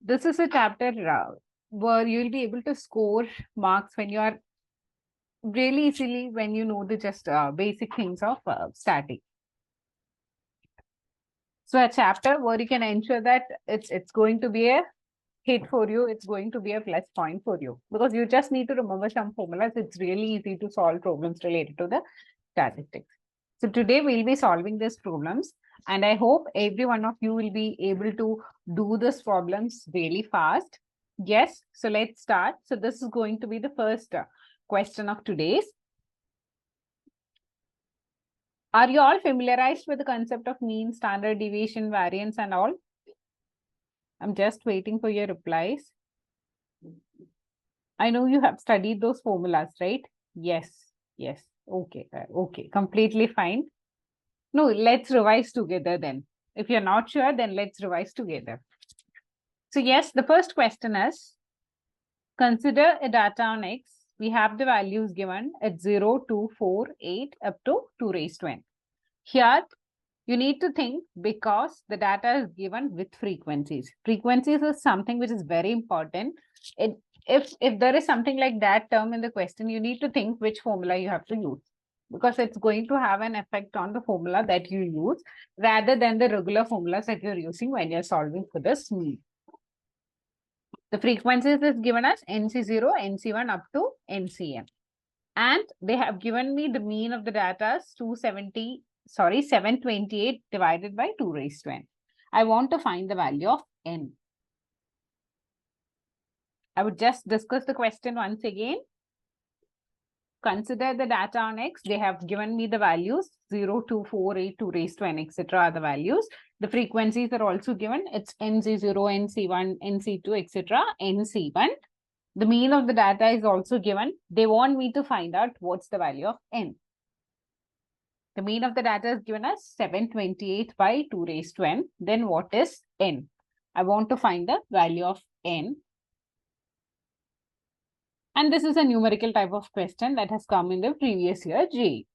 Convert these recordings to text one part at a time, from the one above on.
this is a chapter where you'll be able to score marks when you are really easily, when you know the just basic things of static. So a chapter where you can ensure that it's going to be a hit for you, it's going to be a plus point for you, because you just need to remember some formulas. It's really easy to solve problems related to the statistics. So today we'll be solving these problems, and I hope every one of you will be able to do these problems really fast. Yes, so let's start. So this is going to be the first question of today's. Are you all familiarized with the concept of mean, standard deviation, variance and all? I'm just waiting for your replies. I know you have studied those formulas, right? Yes, yes. Okay, okay, completely fine. No, let's revise together then. If you're not sure, then let's revise together. So yes, the first question is, consider a data on X. We have the values given at 0, 2, 4, 8 up to 2 raised to n. Here, you need to think, because the data is given with frequencies. Frequencies is something which is very important. If there is something like that term in the question, you need to think which formula you have to use, because it's going to have an effect on the formula that you use rather than the regular formulas that you're using when you're solving for this mean. The frequencies is given as NC0, NC1 up to NCN. And they have given me the mean of the data as 728 divided by 2 raised to n. I want to find the value of n. I would just discuss the question once again. Consider the data on X. They have given me the values 0, 2, 4, 8, 2 raised to n, etc. are the values. The frequencies are also given. It's NC0, NC1, NC2, etc. NC1. The mean of the data is also given. They want me to find out what's the value of n. The mean of the data is given as 728 by 2 raised to n. Then what is n? I want to find the value of n. And this is a numerical type of question that has come in the previous year JEE.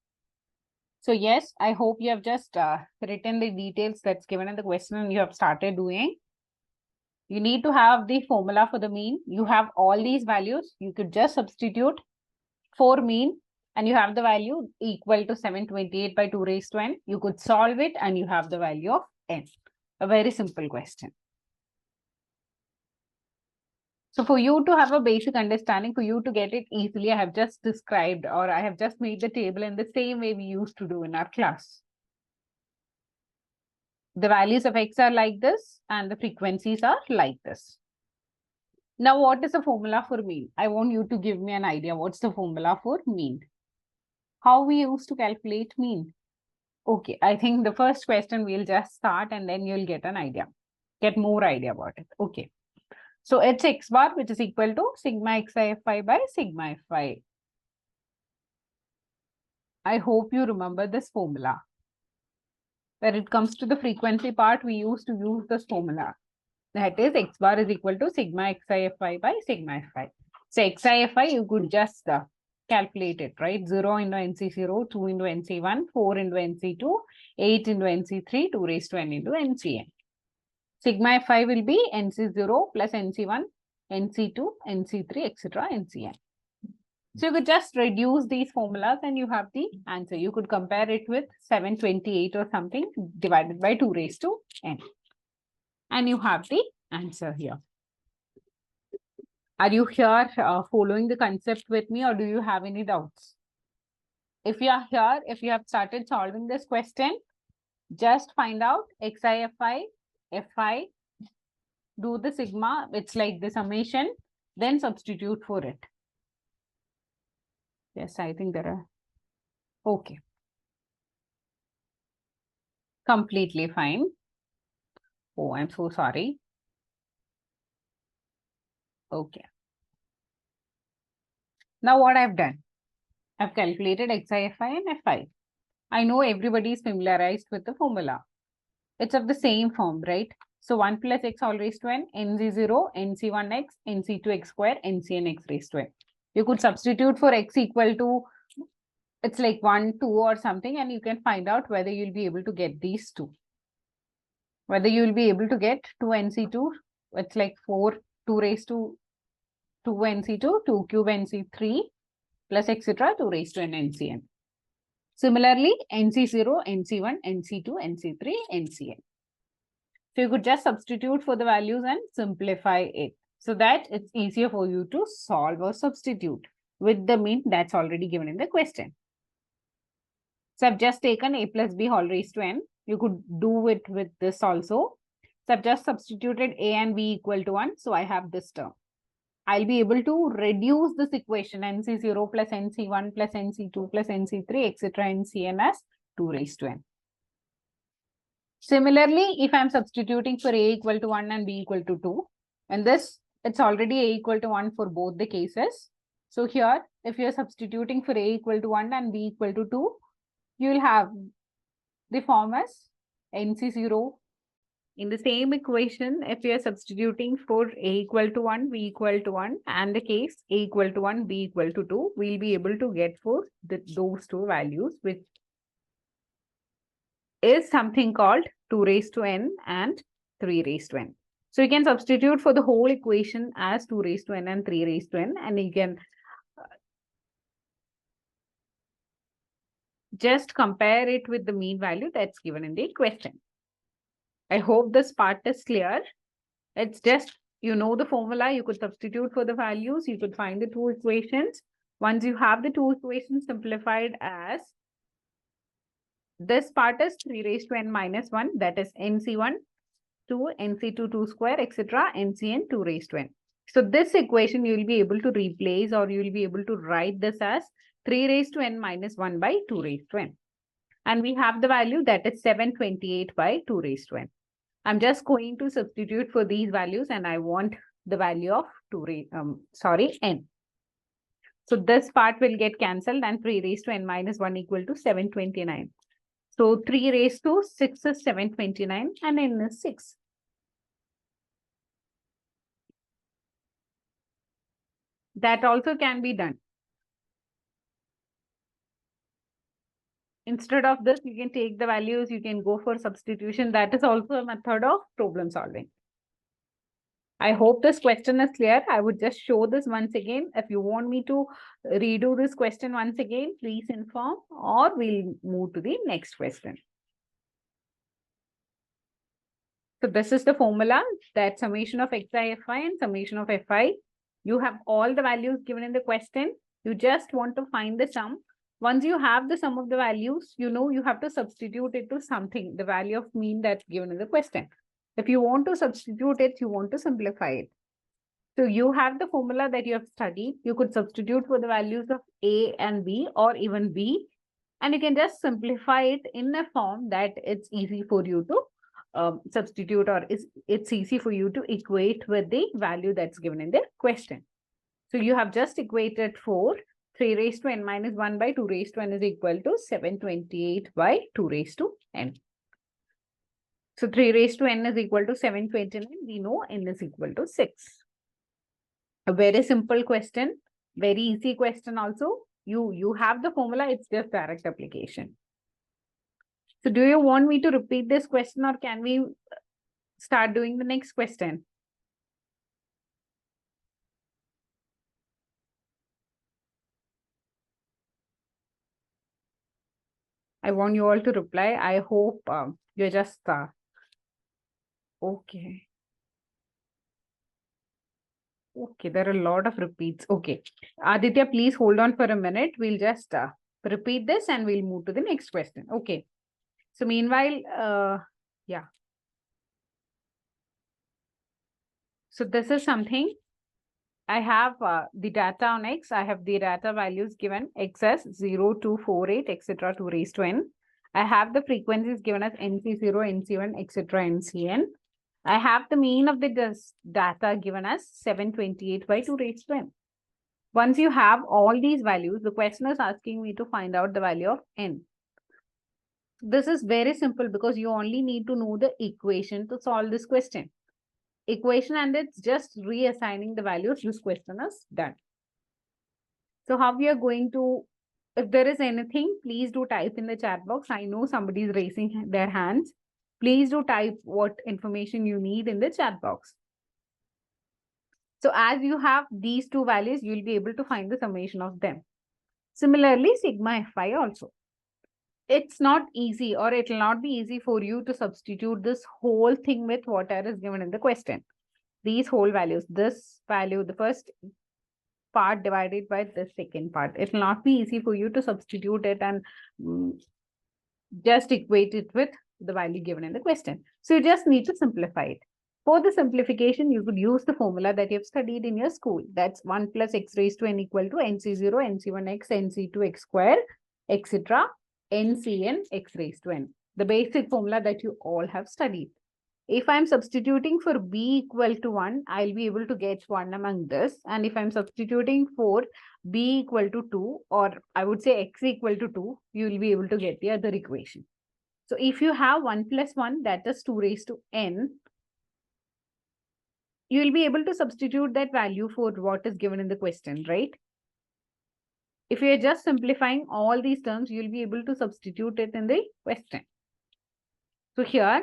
So yes, I hope you have just written the details that's given in the question and you have started doing. You need to have the formula for the mean. You have all these values. You could just substitute for mean and you have the value equal to 728 by 2 raised to n. You could solve it and you have the value of n. A very simple question. So for you to have a basic understanding, for you to get it easily, I have just described, or I have just made the table in the same way we used to do in our class. The values of X are like this and the frequencies are like this. Now, what is the formula for mean? I want you to give me an idea. What's the formula for mean? How we used to calculate mean? Okay, I think the first question we'll just start and then you'll get an idea, get more idea about it. Okay. So it's X bar, which is equal to sigma xi fi by sigma fi. I hope you remember this formula. When it comes to the frequency part, we used to use this formula. That is, X bar is equal to sigma xi fi by sigma fi. So xi fi, you could just calculate it, right? 0 into NC0, 2 into NC1, 4 into NC2, 8 into NC3, 2 raised to n into NCn. Sigma fi will be NC0 plus NC1, NC2, NC3, etc. NCn. So you could just reduce these formulas and you have the answer. You could compare it with 728 or something divided by 2 raised to n. And you have the answer here. Are you here following the concept with me, or do you have any doubts? If you are here, if you have started solving this question, just find out xi, fi, do the sigma, it's like the summation, then substitute for it. Yes, I think there are. Okay. Completely fine. Oh, I'm so sorry. Okay. Now what I've done, I've calculated xi, fi and fi. I know everybody is familiarized with the formula. It's of the same form, right? So 1 plus x all raised to n, nc0, nc1x, nc2x square, ncnx raised to n. You could substitute for x equal to, it's like 1, 2 or something, and you can find out whether you'll be able to get these two. Whether you will be able to get 2 nc2 it's like 4, 2 raised to 2 NC2, 2 cube NC3 plus etc. 2 raised to n NCN. Similarly, NC0, NC1, NC2, NC3, NCN. So you could just substitute for the values and simplify it so that it's easier for you to solve or substitute with the mean that's already given in the question. So I've just taken a plus b whole raised to n. You could do it with this also. So I've just substituted a and b equal to 1. So I have this term. I'll be able to reduce this equation NC0 plus NC1 plus NC2 plus NC3 etc. NCN as 2 raised to n. Similarly, if I'm substituting for a equal to 1 and b equal to 2, and this, it's already a equal to 1 for both the cases. So here, if you're substituting for a equal to 1 and b equal to 2, you will have the form as NC0. In the same equation, if you are substituting for a equal to 1, b equal to 1, and the case a equal to 1, b equal to 2, we'll be able to get for those two values, which is something called 2 raised to n and 3 raised to n. So you can substitute for the whole equation as 2 raised to n and 3 raised to n, and you can just compare it with the mean value that's given in the question. I hope this part is clear. It's just, you know the formula, you could substitute for the values, you could find the two equations. Once you have the two equations simplified as, this part is 3 raised to n minus 1, that is NC1, 2, NC2, 2 square, etc. NCN, 2 raised to n. So this equation you will be able to replace, or you will be able to write this as 3 raised to n minus 1 by 2 raised to n. And we have the value that is 728 by 2 raised to n. I'm just going to substitute for these values, and I want the value of n. So this part will get cancelled, and 3 raised to n minus 1 equal to 729. So 3 raised to 6 is 729 and n is 6. That also can be done. Instead of this, you can take the values, you can go for substitution. That is also a method of problem solving. I hope this question is clear. I would just show this once again. If you want me to redo this question once again, please inform, or we'll move to the next question. So this is the formula, that summation of xi fi and summation of fi. You have all the values given in the question. You just want to find the sum. Once you have the sum of the values, you know you have to substitute it to something, the value of mean that's given in the question. If you want to substitute it, you want to simplify it. So you have the formula that you have studied. You could substitute for the values of a and b, or even b, and you can just simplify it in a form that it's easy for you to substitute, or it's easy for you to equate with the value that's given in the question. So you have just equated for 3 raised to n minus 1 by 2 raised to n is equal to 728 by 2 raised to n. So 3 raised to n is equal to 729. We know n is equal to 6. A very simple question, very easy question also. You have the formula, it's just direct application. So do you want me to repeat this question, or can we start doing the next question? I want you all to reply. I hope you're just okay. Okay, there are a lot of repeats. Okay. Aditya, please hold on for a minute. We'll just repeat this and we'll move to the next question. Okay. So meanwhile, yeah. So this is something. I have the data on x. I have the data values given x as 0, 2, 4, 8, etc. to raised to n. I have the frequencies given as NC0, NC1, etc. NCN. I have the mean of the data given as 728 by 2 raised to n. Once you have all these values, the question is asking me to find out the value of n. This is very simple because you only need to know the equation to solve this question. Equation, and it's just reassigning the values. This question is done. So how we are going to, if there is anything, please do type in the chat box. I know somebody is raising their hands. Please do type what information you need in the chat box. So as you have these two values, you'll be able to find the summation of them. Similarly, sigma fi also. It's not easy, or it will not be easy for you to substitute this whole thing with whatever is given in the question. These whole values, this value, the first part divided by the second part. It will not be easy for you to substitute it and just equate it with the value given in the question. So you just need to simplify it. For the simplification, you could use the formula that you have studied in your school. That's 1 plus x raised to n equal to nc0, nc1x, nc2x square, etc. ncn x raised to n. The basic formula that you all have studied. If I'm substituting for b equal to 1, I'll be able to get 1 among this. And if I'm substituting for b equal to 2, or I would say x equal to 2, you will be able to get the other equation. So if you have 1 plus 1, that is 2 raised to n, you will be able to substitute that value for what is given in the question, right? If you're just simplifying all these terms, you'll be able to substitute it in the question. So here,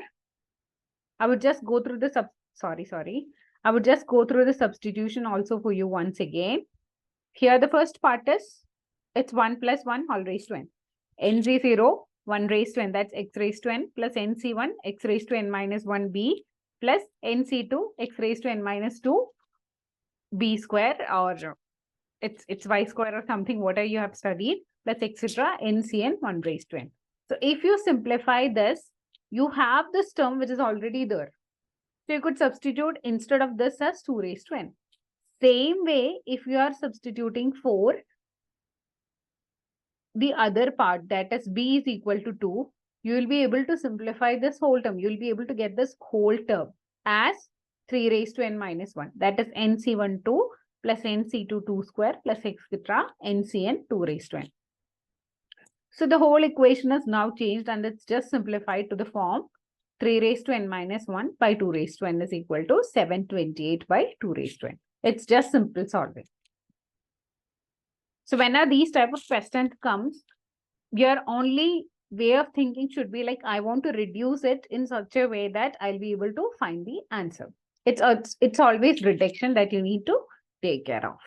I would just go through the I would just go through the substitution also for you once again. Here, the first part is, it's 1 plus 1 all raised to n. nc0, 1 raised to n, that's x raised to n, plus nc1, x raised to n minus 1b, plus nc2, x raised to n minus 2, b square, or it's y square or something, whatever you have studied, plus etc. ncn 1 raised to n. So if you simplify this, you have this term which is already there. So you could substitute instead of this as 2 raised to n. Same way, if you are substituting for the other part, that is b is equal to 2, you will be able to simplify this whole term. You will be able to get this whole term as 3 raised to n minus 1. That is nc1 2 plus nc2 2 square plus etc. ncn 2 raised to n. So the whole equation is now changed and it's just simplified to the form 3 raised to n minus 1 by 2 raised to n is equal to 728 by 2 raised to n. It's just simple solving. So whenever these type of questions comes, your only way of thinking should be like, I want to reduce it in such a way that I'll be able to find the answer. It's always reduction that you need to take care of.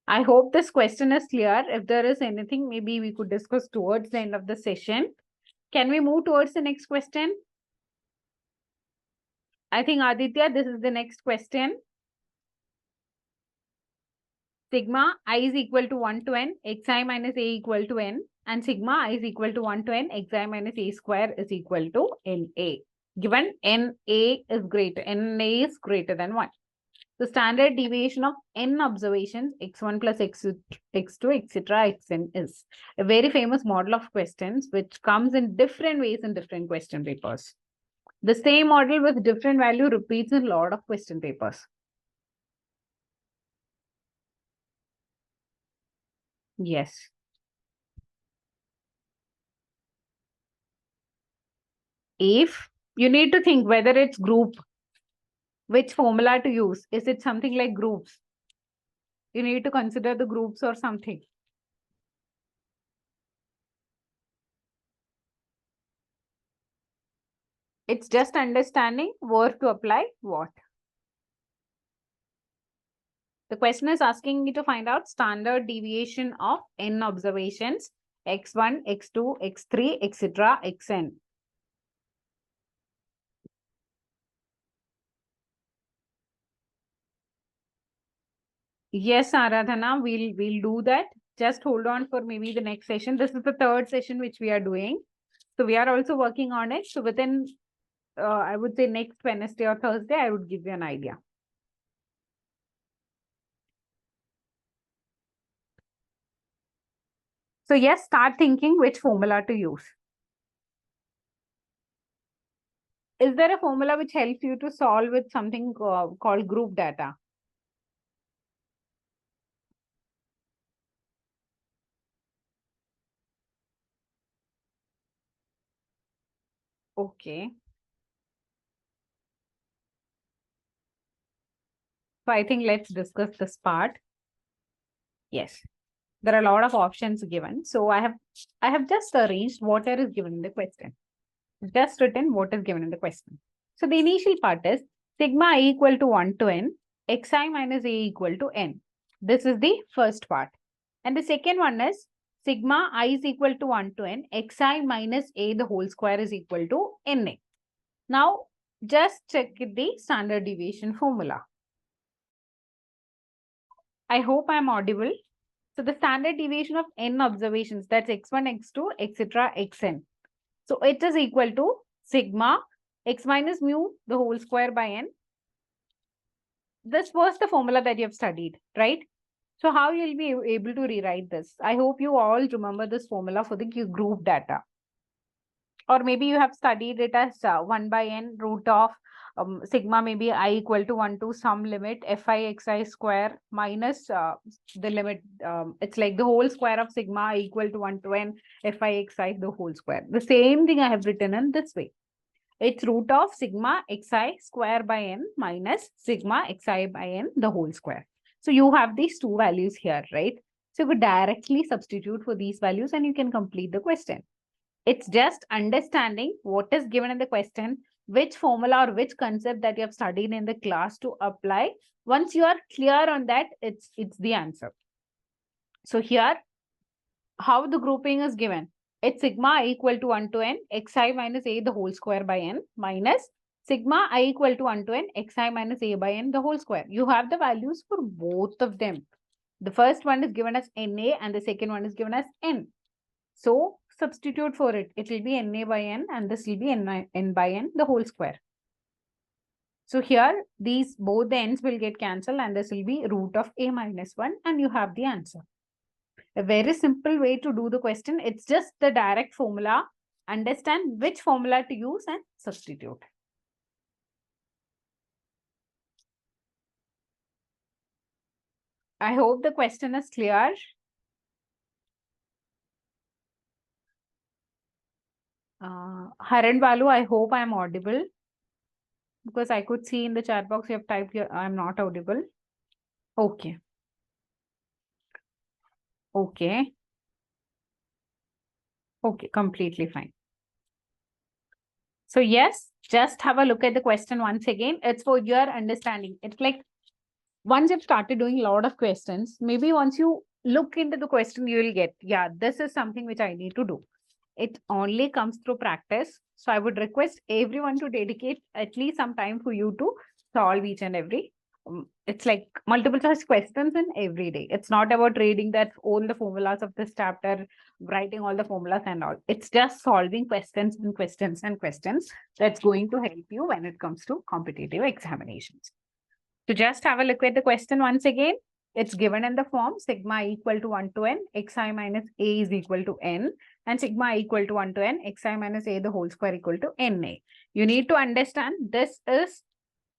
I hope this question is clear. If there is anything, maybe we could discuss towards the end of the session. Can we move towards the next question? I think Aditya, this is the next question. Sigma I is equal to 1 to n, xi minus a equal to n, and sigma I is equal to 1 to n, xi minus a square is equal to na. Given na is greater than 1. The standard deviation of n observations, x1 plus x2, etc., xn is a very famous model of questions which comes in different ways in different question papers. The same model with different value repeats in a lot of question papers. Yes. If you need to think whether it's group, which formula to use. Is it something like groups? You need to consider the groups or something. It's just understanding where to apply what. The question is asking me to find out standard deviation of n observations, x1, x2, x3, etc., xn. Yes, Aradhana, we'll do that. Just hold on for maybe the next session. This is the third session which we are doing. So we are also working on it. So within, I would say next Wednesday or Thursday, I would give you an idea. So yes, start thinking which formula to use. Is there a formula which helps you to solve with something called group data? Okay. So I think let's discuss this part. Yes. There are a lot of options given. So I have just arranged whatever is given in the question. Just written what is given in the question. So the initial part is sigma I equal to 1 to n, xi minus a equal to n. This is the first part. And the second one is sigma I is equal to 1 to n, xi minus a the whole square is equal to na. Now, just check the standard deviation formula. I hope I am audible. So the standard deviation of n observations, that's x1, x2, etc., xn. So it is equal to sigma x minus mu the whole square by n. This was the formula that you have studied, right? So how you'll be able to rewrite this? I hope you all remember this formula for the group data. Or maybe you have studied it as 1 by n root of sigma maybe I equal to 1 to some limit fi xi square minus the limit. It's like the whole square of sigma I equal to 1 to n fi xi the whole square. The same thing I have written in this way. It's root of sigma xi square by n minus sigma xi by n the whole square. So you have these two values here, right? So you could directly substitute for these values and you can complete the question. It's just understanding what is given in the question, which formula or which concept that you have studied in the class to apply. Once you are clear on that, it's the answer. So here, how the grouping is given. It's sigma I equal to 1 to n xi minus a the whole square by n minus sigma I equal to 1 to n xi minus a by n the whole square. You have the values for both of them. The first one is given as na and the second one is given as n. So substitute for it. It will be na by n and this will be n by n the whole square. So here these both the n's will get cancelled and this will be root of a minus 1 and you have the answer. A very simple way to do the question. It's just the direct formula. Understand which formula to use and substitute. I hope the question is clear. Haran Balu, I hope I am audible. Because I could see in the chat box you have typed here, I am not audible. Okay. Okay. Okay, completely fine. So yes, just have a look at the question once again. It's for your understanding. It's like once you've started doing a lot of questions, maybe once you look into the question, you will get, yeah, this is something which I need to do. It only comes through practice. So I would request everyone to dedicate at least some time for you to solve each and every. It's like multiple choice questions in every day. It's not about reading that all the formulas of this chapter, writing all the formulas and all. It's just solving questions and questions and questions that's going to help you when it comes to competitive examinations. So just have a look at the question once again. It's given in the form sigma equal to 1 to n, xi minus a is equal to n, and sigma equal to 1 to n, xi minus a the whole square equal to na. You need to understand this is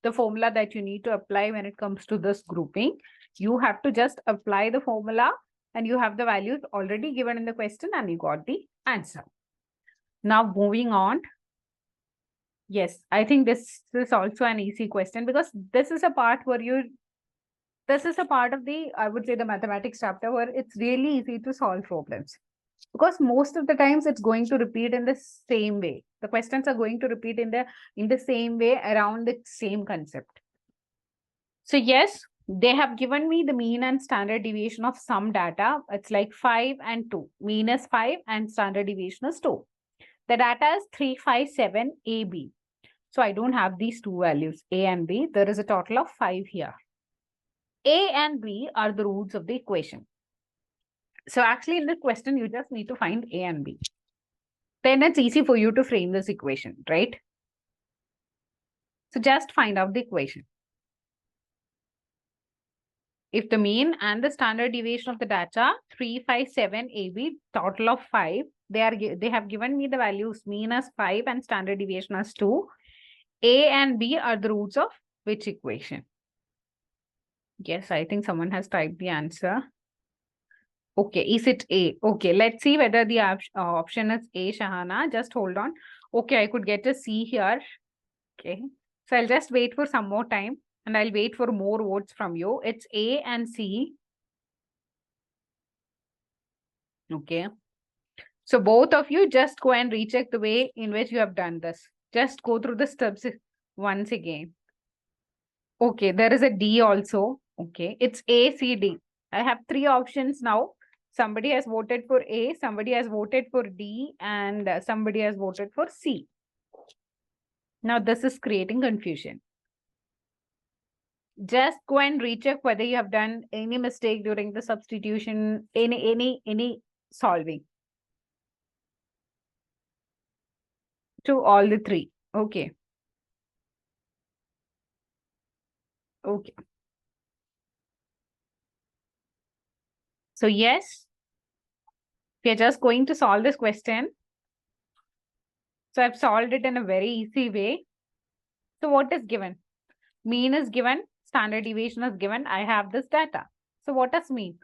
the formula that you need to apply when it comes to this grouping. You have to just apply the formula and you have the values already given in the question and you got the answer. Now moving on. Yes, I think this is also an easy question because this is a part where this is a part of the, I would say, the mathematics chapter where it's really easy to solve problems. Because most of the times it's going to repeat in the same way. The questions are going to repeat in the same way around the same concept. So yes, they have given me the mean and standard deviation of some data. It's like 5 and 2. Mean is 5 and standard deviation is 2. The data is 357 AB. So I don't have these two values, A and B. There is a total of 5 here. A and B are the roots of the equation. So actually in this question, you just need to find A and B. Then it's easy for you to frame this equation, right? So just find out the equation. If the mean and the standard deviation of the data 357 AB, total of 5, they have given me the values mean as 5 and standard deviation as 2. A and B are the roots of which equation? Yes, I think someone has typed the answer. Okay, is it A? Okay, let's see whether the option is A, Shahana. Just hold on. Okay, I could get a C here. Okay, so I'll just wait for some more time and I'll wait for more votes from you. It's A and C. Okay. So both of you just go and recheck the way in which you have done this. Just go through the steps once again. Okay, there is a D also. Okay, it's A, C, D. I have three options now. Somebody has voted for A, somebody has voted for D, and somebody has voted for C. Now this is creating confusion. Just go and recheck whether you have done any mistake during the substitution, any solving to all the three. Okay. Okay. So yes, we are just going to solve this question. So I've solved it in a very easy way. So what is given? Mean is given, standard deviation is given. I have this data. So what does mean?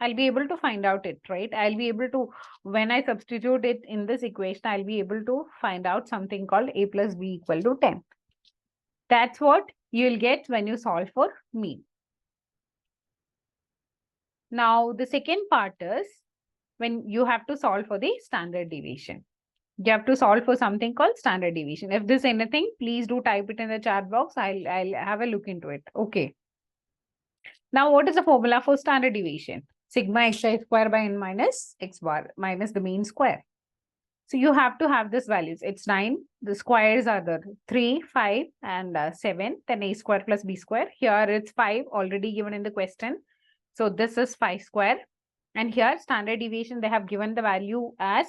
I'll be able to find out it, right? I'll be able to, when I substitute it in this equation, I'll be able to find out something called A plus B equal to 10. That's what you'll get when you solve for mean. Now, the second part is when you have to solve for the standard deviation. You have to solve for something called standard deviation. If there's anything, please do type it in the chat box. I'll have a look into it. Okay. Now, what is the formula for standard deviation? Sigma xi square by n minus x bar minus the mean square. So you have to have this values. It's 9. The squares are the 3, 5, and 7. Then a square plus b square. Here it's 5 already given in the question. So this is 5 square. And here standard deviation, they have given the value as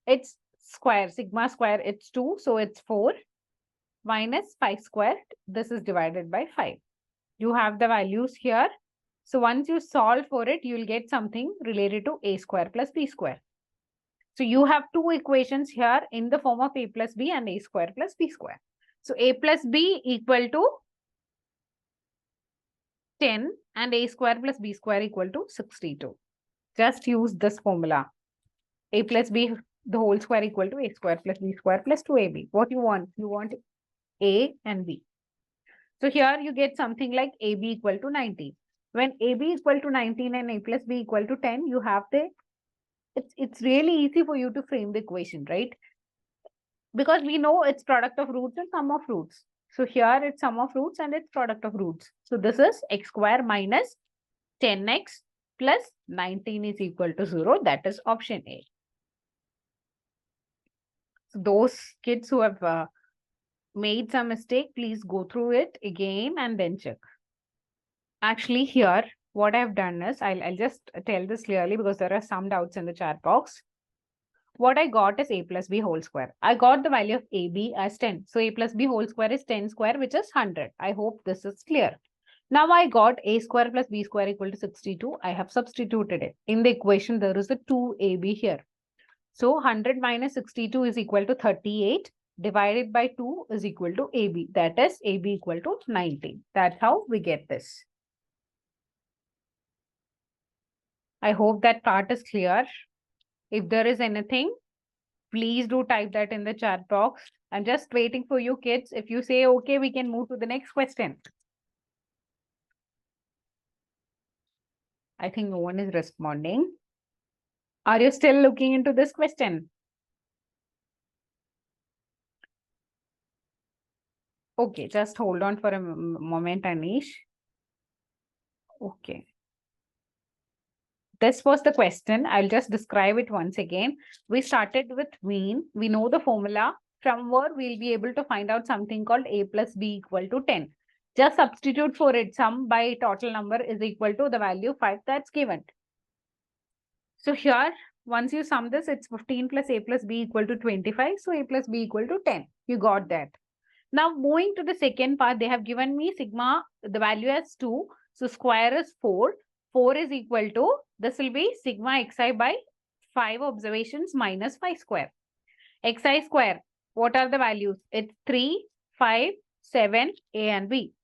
it's square, sigma square, it's 2. So it's 4 minus 5 squared. This is divided by 5. You have the values here. So once you solve for it, you'll get something related to a square plus b square. So you have two equations here in the form of a plus b and a square plus b square. So a plus b equal to 10 and a square plus b square equal to 62. Just use this formula. A plus b, the whole square equal to a square plus b square plus 2ab. What you want? You want a and b. So here you get something like ab equal to 19. When ab equal to 19 and a plus b equal to 10, you have the, it's really easy for you to frame the equation, right? Because we know it's product of roots and sum of roots. So here it's sum of roots and it's product of roots. So this is x square minus 10x plus 19 is equal to 0. That is option A. So those kids who have made some mistake, please go through it again and then check. Actually, here, what I've done is, I'll just tell this clearly because there are some doubts in the chat box. What I got is a plus b whole square. I got the value of ab as 10. So a plus b whole square is 10 square, which is 100. I hope this is clear. Now I got a square plus b square equal to 62. I have substituted it. In the equation, there is a 2ab here. So 100 minus 62 is equal to 38. Divided by 2 is equal to ab. That is ab equal to 90. That's how we get this. I hope that part is clear. If there is anything, please do type that in the chat box. I'm just waiting for you kids. If you say okay, we can move to the next question. I think no one is responding. Are you still looking into this question? Okay, just hold on for a moment, Anish. Okay. This was the question. I'll just describe it once again. We started with mean. We know the formula. From where we'll be able to find out something called a plus b equal to 10. Just substitute for it. Sum by total number is equal to the value 5 that's given. So here, once you sum this, it's 15 plus a plus b equal to 25. So a plus b equal to 10. You got that. Now moving to the second part, they have given me sigma, the value as 2. So square is 4. 4 is equal to, this will be sigma xi by 5 observations minus 5 square. Xi square, what are the values? It's 3, 5, 7, a and b.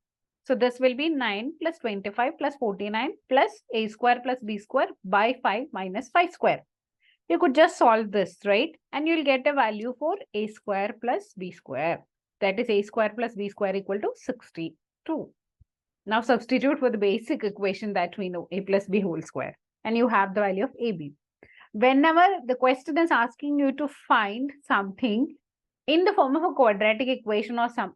So this will be 9 plus 25 plus 49 plus a square plus b square by 5 minus 5 square. You could just solve this, right? And you'll get a value for a square plus b square. That is a square plus b square equal to 62. Now substitute for the basic equation that we know, a plus b whole square. And you have the value of ab. Whenever the question is asking you to find something in the form of a quadratic equation or some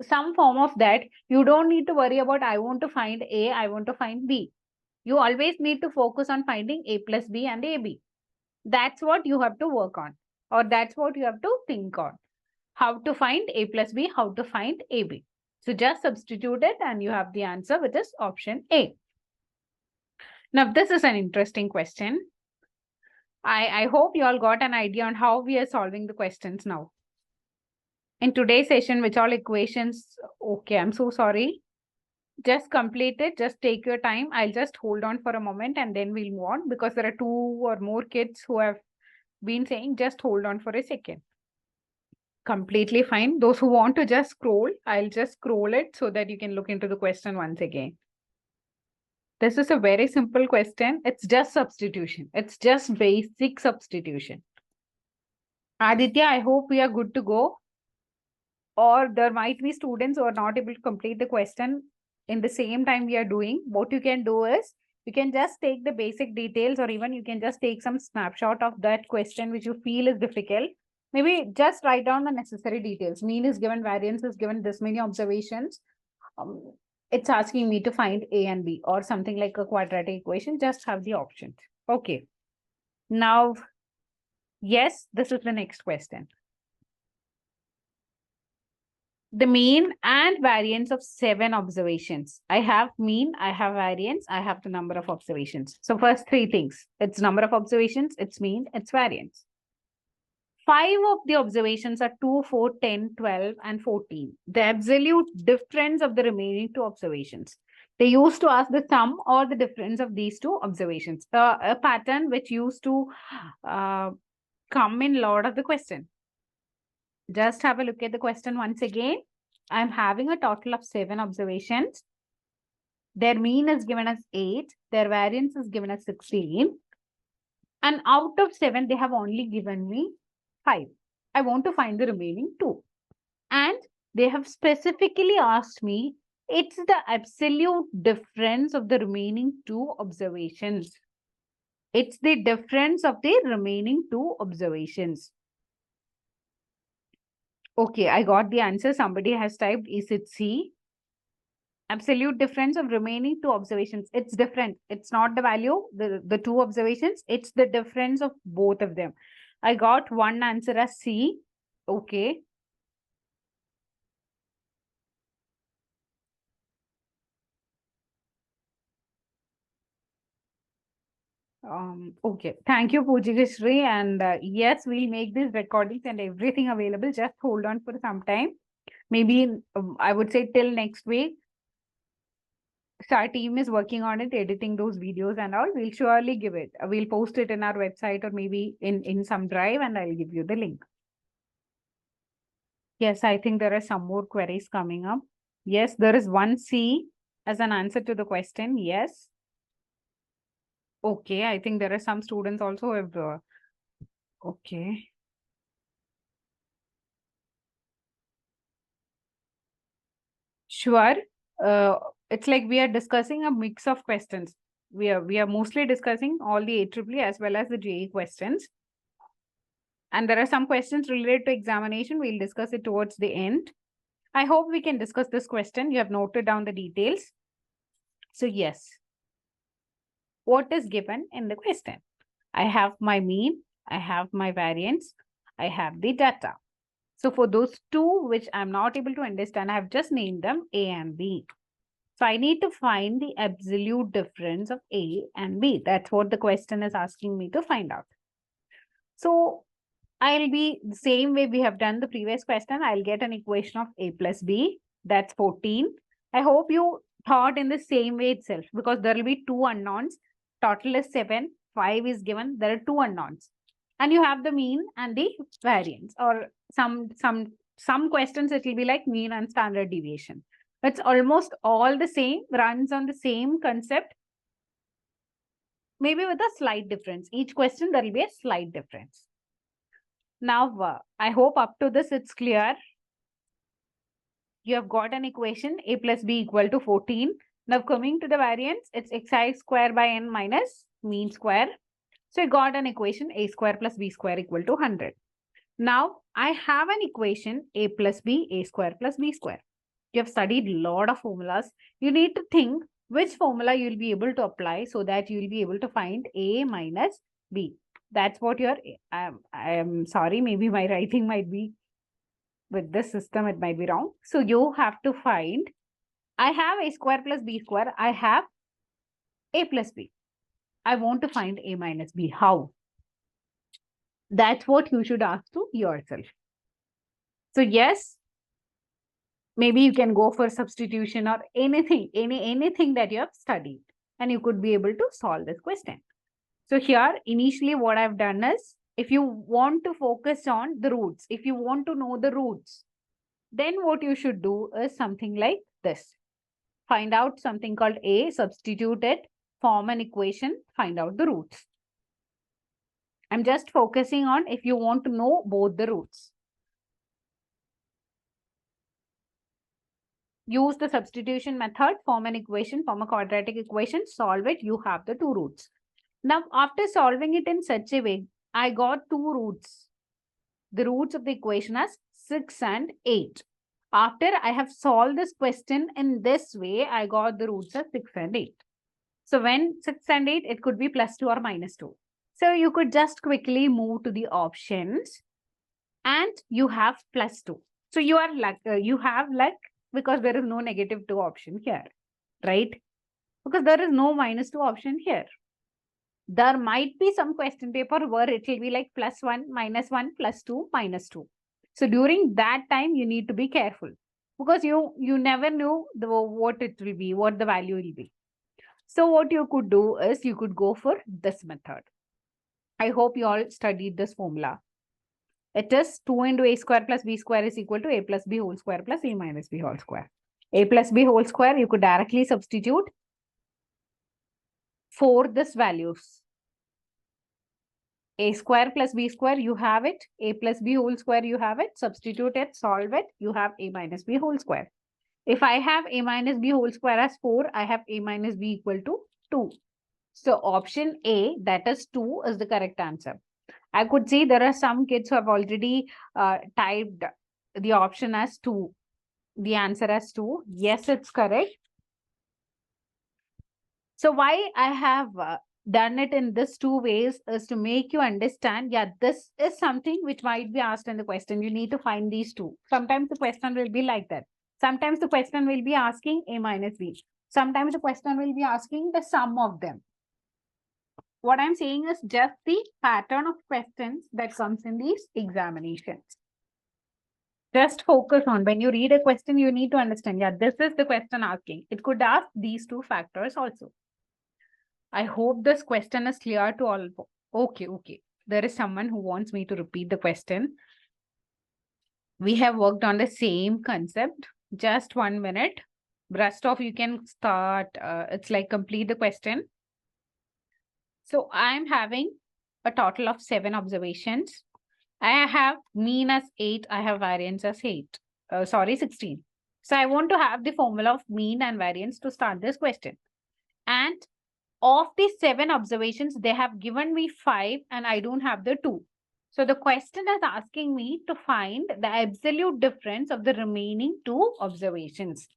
some form of that. You don't need to worry about I want to find A, I want to find B. You always need to focus on finding A plus B and AB. That's what you have to work on, or that's what you have to think on. How to find A plus B, how to find AB. So just substitute it and you have the answer, which is option A. Now, this is an interesting question. I hope you all got an idea on how we are solving the questions now. In today's session, which all equations, okay, I'm so sorry. Just complete it, just take your time. I'll just hold on for a moment and then we'll move on, because there are 2 or more kids who have been saying just hold on for a second. Completely fine. Those who want to just scroll, I'll just scroll it so that you can look into the question once again. This is a very simple question. It's just substitution. It's just basic substitution. Aditya, I hope we are good to go. Or there might be students who are not able to complete the question in the same time we are doing. What you can do is, you can just take the basic details, or even you can just take some snapshot of that question which you feel is difficult. Maybe just write down the necessary details. Mean is given, variance is given, this many observations. It's asking me to find A and B, or something like a quadratic equation. Just have the options. Okay. Now, yes, this is the next question. The mean and variance of 7 observations. I have mean, I have variance, I have the number of observations. So first 3 things. It's number of observations, it's mean, it's variance. 5 of the observations are 2, 4, 10, 12, and 14. The absolute difference of the remaining 2 observations. They used to ask the sum or the difference of these 2 observations. A pattern which used to come in a lot of the question. Just have a look at the question once again. I'm having a total of 7 observations. Their mean is given as 8. Their variance is given as 16. And out of 7, they have only given me 5. I want to find the remaining 2. And they have specifically asked me, it's the absolute difference of the remaining 2 observations. It's the difference of the remaining 2 observations. Okay, I got the answer. Somebody has typed, is it C? Absolute difference of remaining 2 observations. It's different. It's not the value, the 2 observations. It's the difference of both of them. I got one answer as C. Okay. Okay. Thank you, Pujigashri. And yes, we'll make these recordings and everything available. Just hold on for some time. Maybe I would say till next week. So our team is working on it, editing those videos and all. We'll surely give it. We'll post it in our website, or maybe in some drive, and I'll give you the link. Yes, I think there are some more queries coming up. Yes, there is one C as an answer to the question. Yes. Okay, I think there are some students also have. Okay. Sure. It's like we are discussing a mix of questions. We are mostly discussing all the AAA as well as the JE questions. And there are some questions related to examination. We'll discuss it towards the end. I hope we can discuss this question. You have noted down the details. So yes, what is given in the question? I have my mean, I have my variance, I have the data. So for those 2 which I'm not able to understand, I have just named them A and B. So I need to find the absolute difference of A and B. That's what the question is asking me to find out. So I'll be the same way we have done the previous question. I'll get an equation of A plus B. That's 14. I hope you thought in the same way itself, because there will be 2 unknowns. Total is 7. 5 is given. There are 2 unknowns. And you have the mean and the variance, or some questions it will be like mean and standard deviation. It's almost all the same, runs on the same concept, maybe with a slight difference. Each question there will be a slight difference. Now, I hope up to this it's clear. You have got an equation A plus B equal to 14. Now coming to the variance, it's xi square by n minus mean square. So you got an equation A square plus B square equal to 100. Now I have an equation A plus B, A square plus B square. You have studied a lot of formulas. You need to think which formula you'll be able to apply so that you'll be able to find A minus B. That's what you're, I'm sorry, maybe my writing might be, with this system, it might be wrong. So you have to find, I have A square plus B square. I have A plus B. I want to find A minus B. How? That's what you should ask to yourself. So yes, maybe you can go for substitution or anything, anything that you have studied, and you could be able to solve this question. So here, initially what I've done is, if you want to focus on the roots, if you want to know the roots, then what you should do is something like this. Find out something called A, substitute it, form an equation, find out the roots. I'm just focusing on if you want to know both the roots. Use the substitution method, form an equation, form a quadratic equation, solve it, you have the two roots. Now, after solving it in such a way, I got two roots. The roots of the equation are 6 and 8. After I have solved this question in this way, I got the roots of 6 and 8. So when 6 and 8, it could be plus 2 or minus 2. So you could just quickly move to the options and you have plus 2. So you are luck, you have luck because there is no negative 2 option here, right? Because there is no minus 2 option here. There might be some question paper where it will be like plus 1, minus 1, plus 2, minus 2. So during that time, you need to be careful because you never know what it will be, what the value will be. So what you could do is you could go for this method. I hope you all studied this formula. It is 2 into A square plus B square is equal to A plus B whole square plus A minus B whole square. A plus B whole square, you could directly substitute for this values. A square plus B square, you have it. A plus B whole square, you have it. Substitute it, solve it, you have A minus B whole square. If I have A minus B whole square as 4, I have A minus B equal to 2. So option A, that is 2, is the correct answer. I could see there are some kids who have already typed the option as 2. The answer as 2. Yes, it's correct. So why I have done it in this two ways is to make you understand, yeah, this is something which might be asked in the question. You need to find these two. Sometimes the question will be like that. Sometimes the question will be asking A minus B. Sometimes the question will be asking the sum of them. What I'm saying is just the pattern of questions that comes in these examinations. Just focus on when you read a question, you need to understand, yeah, this is the question asking. It could ask these two factors also. I hope this question is clear to all. Okay. There is someone who wants me to repeat the question. We have worked on the same concept. Just 1 minute. Rest off, you can start. It's like complete the question. So I'm having a total of 7 observations. I have mean as 8. I have variance as 8. 16. So I want to have the formula of mean and variance to start this question. And of the 7 observations, they have given me 5 and I don't have the 2. So the question is asking me to find the absolute difference of the remaining 2 observations.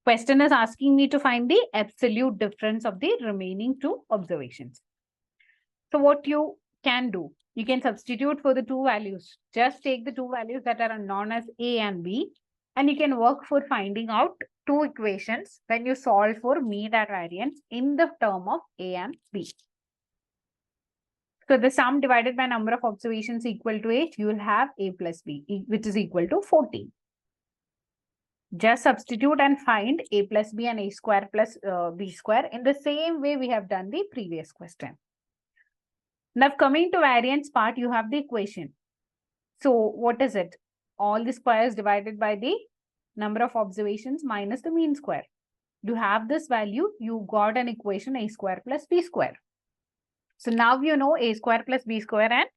Question is asking me to find the absolute difference of the remaining 2 observations. So what you can do, you can substitute for the 2 values. Just take the 2 values that are known as A and B, and you can work for finding out 2 equations when you solve for mean and variance in the term of A and B. So the sum divided by number of observations equal to 8, you will have A plus B, which is equal to 14. Just substitute and find A plus B and A square plus B square in the same way we have done the previous question. Now coming to variance part, you have the equation. So what is it? All the squares divided by the number of observations minus the mean square. You have this value, you got an equation A square plus B square. So now you know A square plus B square and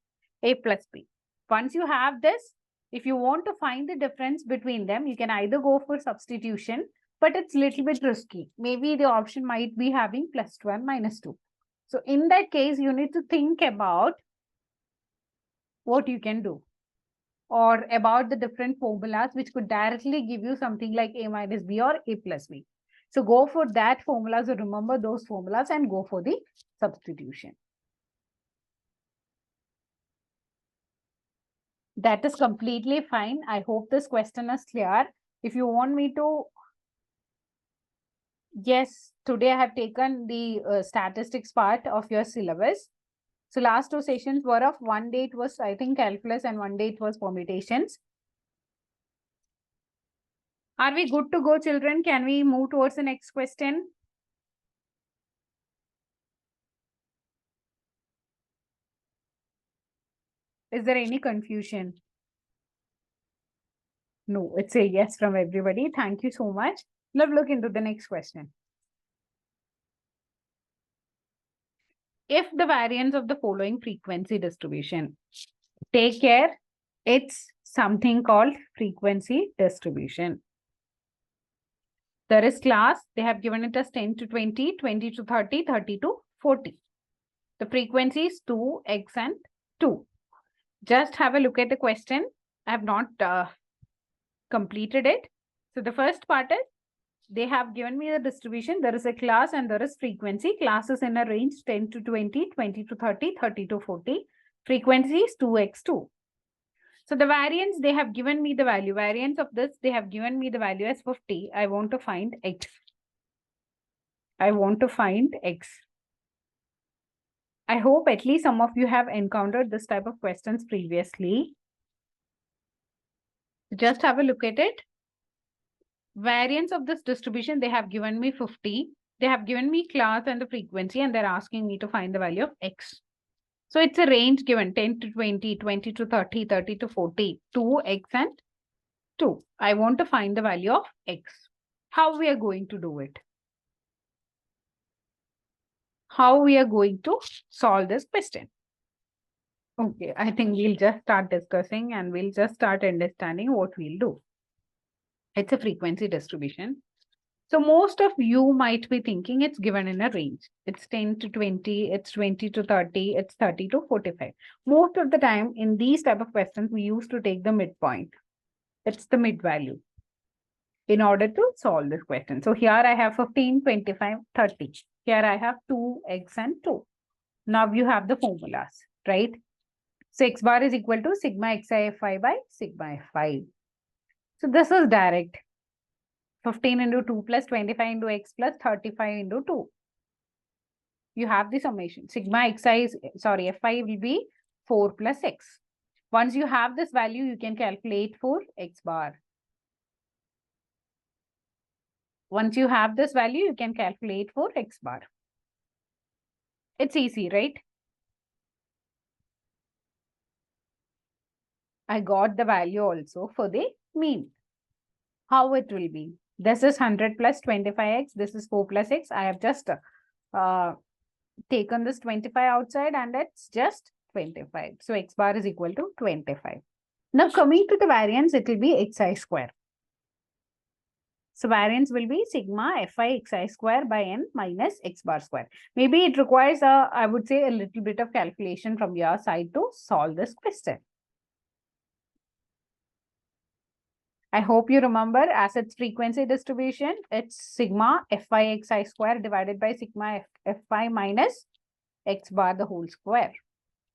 A plus B. Once you have this, if you want to find the difference between them, you can either go for substitution, but it's a little bit risky. Maybe the option might be having plus 2 and minus 2. So in that case, you need to think about what you can do. or about the different formulas which could directly give you something like A minus B or A plus B. So go for that formula. So remember those formulas and go for the substitution. That is completely fine. I hope this question is clear. If you want me to, yes, today I have taken the statistics part of your syllabus. So last two sessions were of one day it was, I think, calculus, and one day it was permutations. Are we good to go, children? Can we move towards the next question? Is there any confusion? No, it's a yes from everybody. Thank you so much. Let's look into the next question. If the variance of the following frequency distribution, take care, it's something called frequency distribution. There is class, they have given it as 10 to 20, 20 to 30, 30 to 40. The frequency is 2x and 2. Just have a look at the question. I have not completed it. So the first part is, they have given me the distribution. There is a class and there is frequency. Class is in a range 10 to 20, 20 to 30, 30 to 40. Frequency is 2x2. So the variance, they have given me the value. Variance of this, they have given me the value as 50. I want to find x. I want to find x. I hope at least some of you have encountered this type of questions previously. Just have a look at it. Variance of this distribution, they have given me 50. They have given me class and the frequency, and they're asking me to find the value of x. So it's a range given 10 to 20, 20 to 30, 30 to 40, 2x and 2. I want to find the value of x. How we are going to do it? How we are going to solve this question? Okay, I think we'll just start discussing and we'll just start understanding what we'll do. It's a frequency distribution. So most of you might be thinking it's given in a range. It's 10 to 20, it's 20 to 30, it's 30 to 45. Most of the time in these type of questions, we used to take the midpoint. It's the mid value in order to solve this question. So here I have 15, 25, 30. Here I have 2x and 2. Now you have the formulas, right? So x bar is equal to sigma xi fi by sigma fi. So this is direct. 15 into 2 plus 25 into x plus 35 into 2. You have the summation. Sigma xi is, sorry, fi will be 4 plus x. Once you have this value, you can calculate for x bar. Once you have this value, you can calculate for x bar. It's easy, right? I got the value also for the mean. How it will be? This is 100 plus 25x. This is 4 plus x. I have just taken this 25 outside and it's just 25. So x bar is equal to 25. Now coming to the variance, it will be xi square. So variance will be sigma fi xi square by n minus x bar square. Maybe it requires I would say a little bit of calculation from your side to solve this question. I hope you remember, as its frequency distribution, it's sigma fi xi square divided by sigma fi minus x bar the whole square.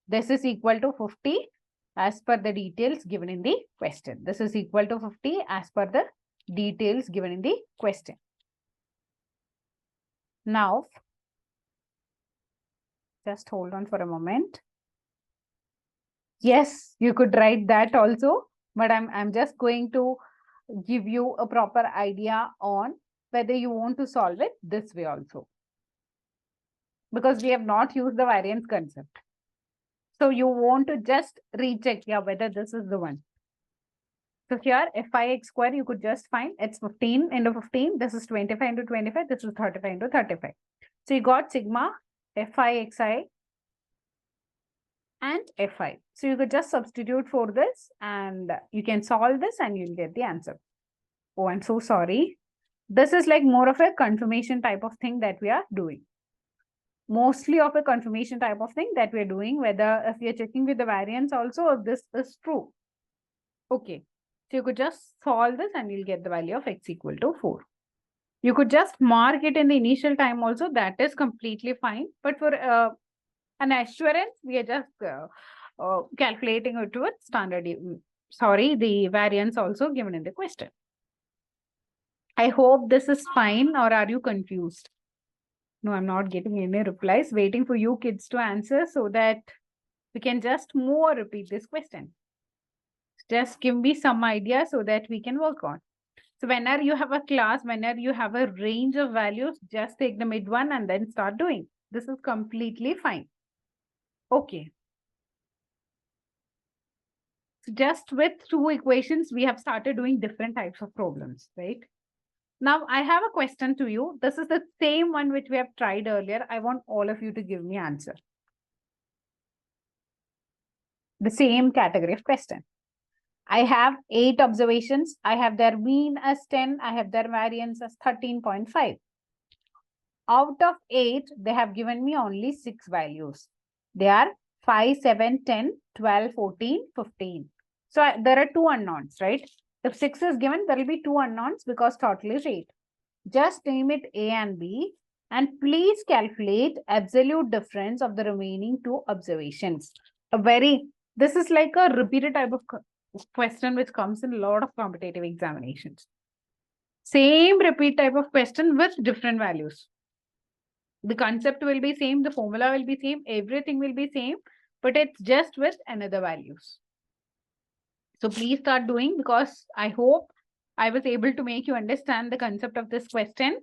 This is equal to 50 as per the details given in the question. This is equal to 50 as per the details given in the question. Now, just hold on for a moment. Yes, you could write that also, but I'm just going to give you a proper idea on whether you want to solve it this way also. Because we have not used the variance concept. So you want to just recheck whether this is the one. So here, fi x square, you could just find it's 15 into 15. This is 25 into 25. This is 35 into 35. So you got sigma fi xi and fi. So you could just substitute for this and you can solve this and you'll get the answer. Oh, I'm so sorry. This is like more of a confirmation type of thing that we are doing. Mostly of a confirmation type of thing that we're doing, whether if you're checking with the variance also, if this is true. Okay. So you could just solve this and you'll get the value of x equal to 4. You could just mark it in the initial time also. That is completely fine. But for an assurance, we are just calculating it with standard, the variance also given in the question. I hope this is fine, or are you confused? No, I'm not getting any replies. Waiting for you kids to answer so that we can just move or repeat this question. Just give me some idea so that we can work on. So whenever you have a class, whenever you have a range of values, just take the mid one and then start doing. This is completely fine. Okay. So just with two equations, we have started doing different types of problems, right? Now I have a question to you. This is the same one which we have tried earlier. I want all of you to give me answer. The same category of question. I have 8 observations. I have their mean as 10. I have their variance as 13.5. Out of 8, they have given me only 6 values. They are 5, 7, 10, 12, 14, 15. So there are 2 unknowns, right? If 6 is given, there will be 2 unknowns because total is 8. Just name it A and B and please calculate absolute difference of the remaining 2 observations. This is like a repeated type of question which comes in a lot of competitive examinations. Same repeat type of question with different values. The concept will be same, the formula will be same, everything will be same, but it's just with another values. So please start doing, because I hope I was able to make you understand the concept of this question.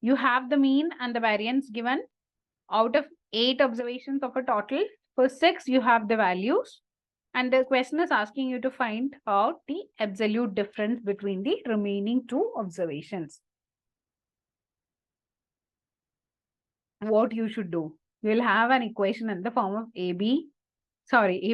You have the mean and the variance given. Out of 8 observations of a total, for 6 you have the values. And the question is asking you to find out the absolute difference between the remaining 2 observations. What you should do, you will have an equation in the form of a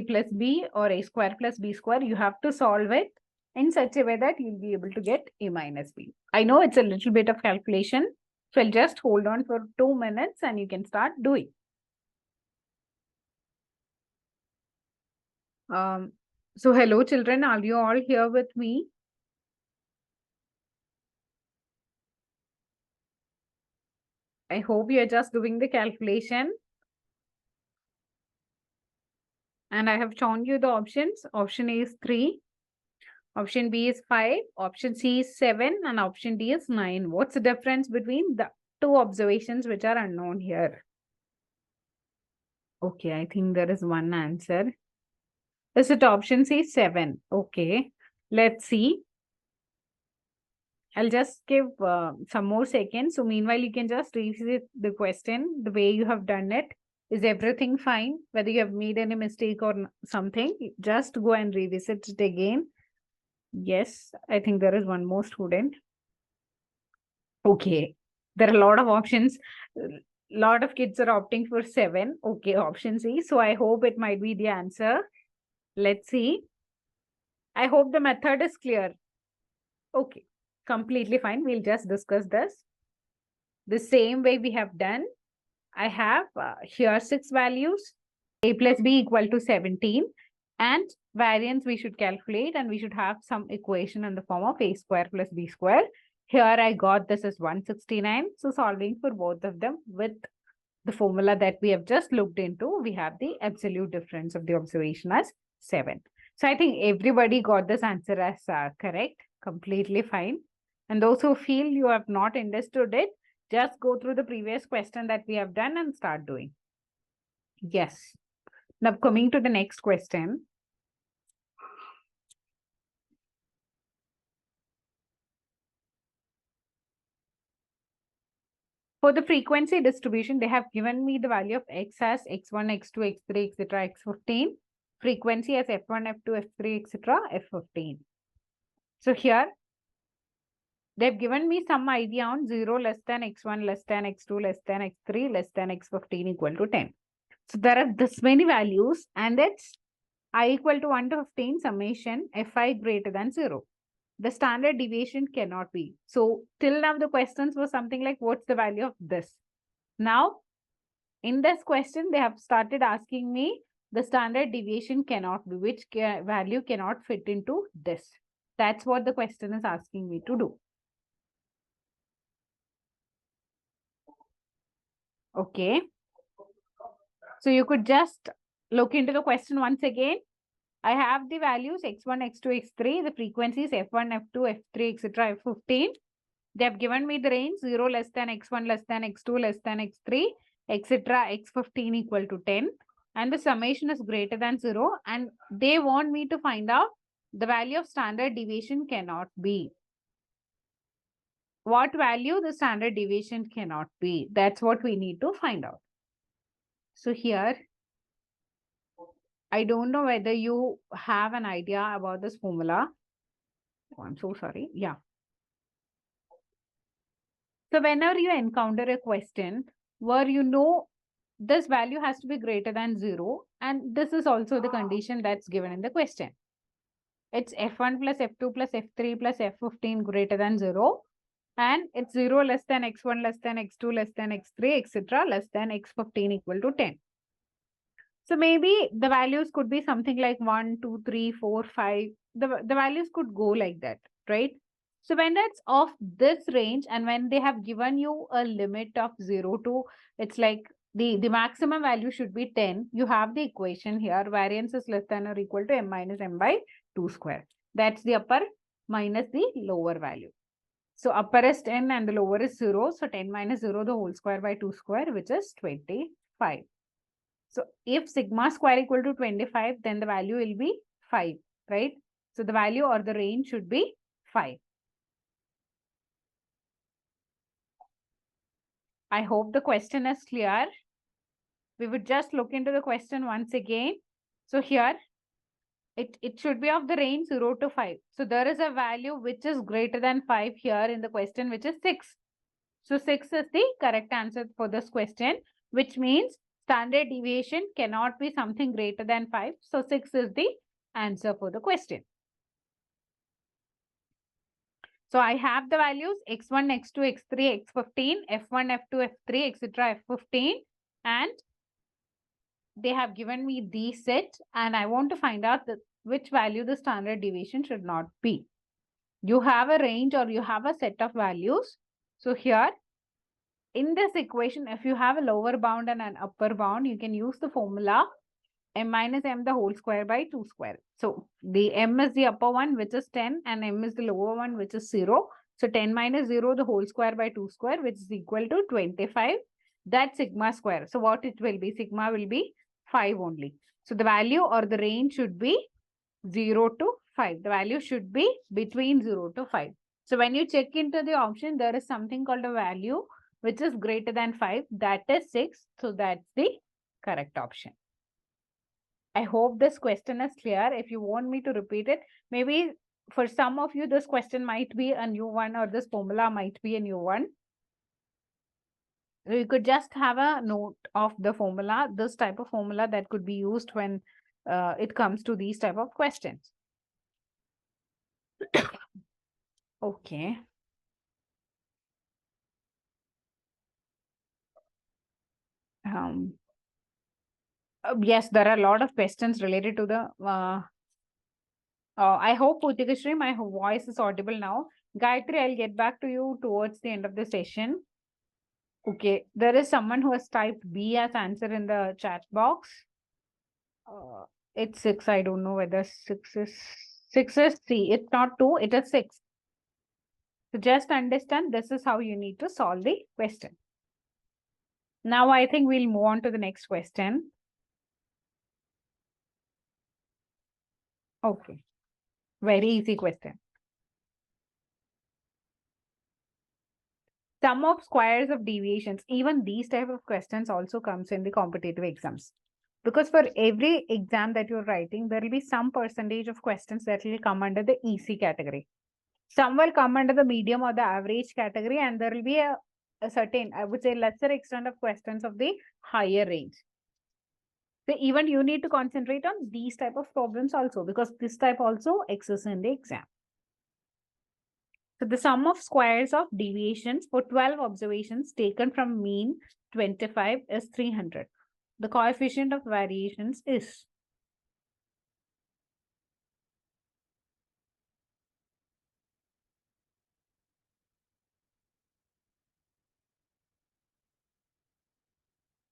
plus b or a square plus b square. You have to solve it in such a way that you'll be able to get a minus b. I know it's a little bit of calculation, so I'll just hold on for 2 minutes and you can start doing. So hello children, are you all here with me? I hope you're just doing the calculation. And I have shown you the options. Option A is 3. Option B is 5. Option C is 7. And option D is 9. What's the difference between the 2 observations which are unknown here? Okay, I think there is one answer. Is it option C, 7? Okay, let's see. I'll just give some more seconds. So meanwhile, you can just revisit the question the way you have done it. Is everything fine? Whether you have made any mistake or something, just go and revisit it again. Yes, I think there is one more student. Okay, there are a lot of options. A lot of kids are opting for 7. Okay, option C. So I hope it might be the answer. Let's see. I hope the method is clear. Okay, completely fine. We'll just discuss this. The same way we have done. I have here 6 values. A plus B equal to 17. And variance we should calculate, and we should have some equation in the form of a square plus b square. Here I got this as 169. So solving for both of them with the formula that we have just looked into, we have the absolute difference of the observation as 7. So I think everybody got this answer as correct, completely fine. And those who feel you have not understood it, just go through the previous question that we have done and start doing. Yes. Now coming to the next question. For the frequency distribution, they have given me the value of x as x1, x2, x3, etc., x15. Frequency as f1, f2, f3, etc., f15. So here, they've given me some idea on 0 less than x1 less than x2 less than x3 less than x15 equal to 10. So there are this many values, and it's I equal to 1 to 15 summation fi greater than 0. The standard deviation cannot be. So till now the questions were something like, what's the value of this? Now, in this question, they have started asking me the standard deviation cannot be, which value cannot fit into this. That's what the question is asking me to do. Okay. So you could just look into the question once again. I have the values x1, x2, x3, the frequencies f1, f2, f3, etc., f15. They have given me the range 0 less than x1 less than x2 less than x3, etc., x15 equal to 10. And the summation is greater than 0. And they want me to find out the value of standard deviation cannot be. What value the standard deviation cannot be? That's what we need to find out. So here, I don't know whether you have an idea about this formula. Oh, I'm so sorry. Yeah. So whenever you encounter a question where you know this value has to be greater than 0, and this is also the condition that's given in the question. It's f1 plus f2 plus f3 plus f15 greater than 0, and it's 0 less than x1 less than x2 less than x3, etc., less than x15 equal to 10. So maybe the values could be something like 1, 2, 3, 4, 5. The values could go like that, right? So when that's of this range and when they have given you a limit of 0 to, it's like the maximum value should be 10. You have the equation here. Variance is less than or equal to m minus m by 2 square. That's the upper minus the lower value. So upper is 10 and the lower is 0. So 10 minus 0 the whole square by 2 square, which is 25. So if sigma square equal to 25, then the value will be 5, right? So the value or the range should be 5. I hope the question is clear. We would just look into the question once again. So here, it should be of the range 0 to 5. So there is a value which is greater than 5 here in the question, which is 6. So 6 is the correct answer for this question, which means standard deviation cannot be something greater than 5. So 6 is the answer for the question. So I have the values x1, x2, x3, x15, f1, f2, f3, etc., f15, and they have given me these set, and I want to find out which value the standard deviation should not be. You have a range or you have a set of values. So here, in this equation, if you have a lower bound and an upper bound, you can use the formula m minus m the whole square by 2 square. So the m is the upper one, which is 10, and m is the lower one, which is 0. So 10 minus 0 the whole square by 2 square, which is equal to 25. That's sigma square. So what it will be? Sigma will be 5 only. So the value or the range should be 0 to 5. The value should be between 0 to 5. So when you check into the option, there is something called a value which is greater than 5. That is 6. So that's the correct option. I hope this question is clear. If you want me to repeat it, maybe for some of you, this question might be a new one or this formula might be a new one. You could just have a note of the formula, this type of formula that could be used when it comes to these type of questions. Okay. Yes, there are a lot of questions related to the I hope, Putikashri, my voice is audible now. Gayatri, I'll get back to you towards the end of the session. Okay, there is someone who has typed B as answer in the chat box. It's 6. I don't know whether 6 is C. It's not 2, it is 6. So just understand this is how you need to solve the question. Now I think we'll move on to the next question. Okay, very easy question. Sum of squares of deviations, even these type of questions also comes in the competitive exams. Because for every exam that you're writing, there will be some percentage of questions that will come under the EC category. Some will come under the medium or the average category, and there will be a certain, I would say, lesser extent of questions of the higher range. So even you need to concentrate on these type of problems also, because this type also exists in the exam. So the sum of squares of deviations for 12 observations taken from mean 25 is 300. The coefficient of variations is.